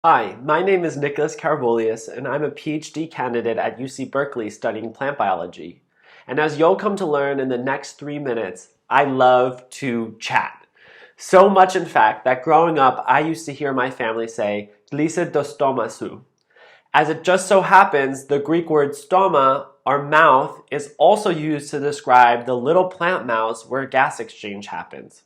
Hi, my name is Nicholas Karavolias, and I'm a PhD candidate at UC Berkeley studying plant biology. And as you'll come to learn in the next 3 minutes, I love to chat. So much, in fact, that growing up, I used to hear my family say, "Glisse do stomasu." As it just so happens, the Greek word stoma, or mouth, is also used to describe the little plant mouths where gas exchange happens.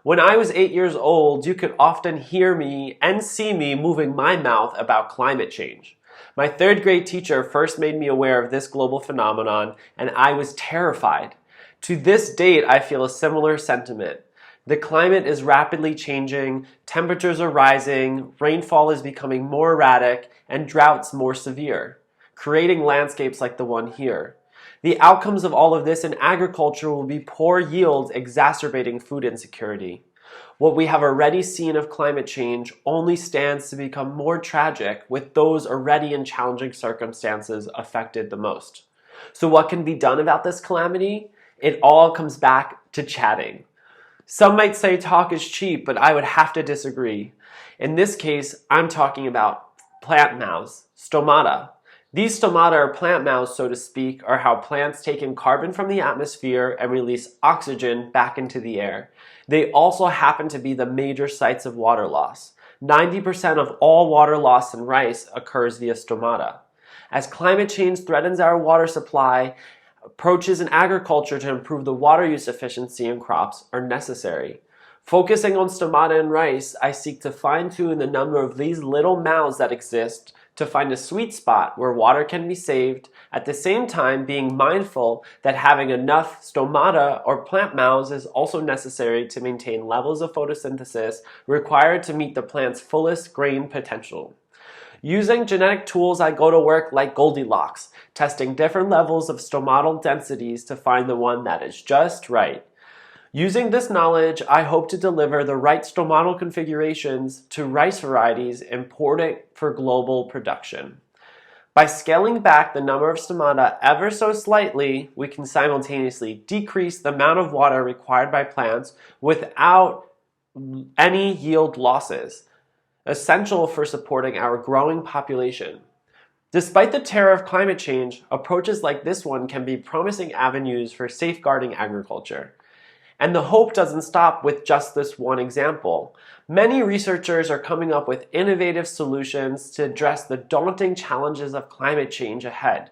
When I was 8 years old, you could often hear me and see me moving my mouth about climate change. My third grade teacher first made me aware of this global phenomenon, and I was terrified. To this date, I feel a similar sentiment. The climate is rapidly changing, temperatures are rising, rainfall is becoming more erratic, and droughts more severe, creating landscapes like the one here. The outcomes of all of this in agriculture will be poor yields exacerbating food insecurity. What we have already seen of climate change only stands to become more tragic with those already in challenging circumstances affected the most. So what can be done about this calamity? It all comes back to chatting. Some might say talk is cheap, but I would have to disagree. In this case, I'm talking about plant mouths, stomata. These stomata, or plant mouths, so to speak, are how plants take in carbon from the atmosphere and release oxygen back into the air. They also happen to be the major sites of water loss. 90% of all water loss in rice occurs via stomata. As climate change threatens our water supply, approaches in agriculture to improve the water use efficiency in crops are necessary. Focusing on stomata in rice, I seek to fine-tune the number of these little mouths that exist to find a sweet spot where water can be saved, at the same time being mindful that having enough stomata or plant mouths is also necessary to maintain levels of photosynthesis required to meet the plant's fullest grain potential. Using genetic tools, I go to work like Goldilocks, testing different levels of stomatal densities to find the one that is just right. Using this knowledge, I hope to deliver the right stomatal configurations to rice varieties important for global production. By scaling back the number of stomata ever so slightly, we can simultaneously decrease the amount of water required by plants without any yield losses, essential for supporting our growing population. Despite the terror of climate change, approaches like this one can be promising avenues for safeguarding agriculture. And the hope doesn't stop with just this one example. Many researchers are coming up with innovative solutions to address the daunting challenges of climate change ahead.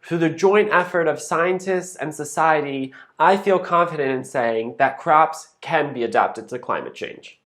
Through the joint effort of scientists and society, I feel confident in saying that crops can be adapted to climate change.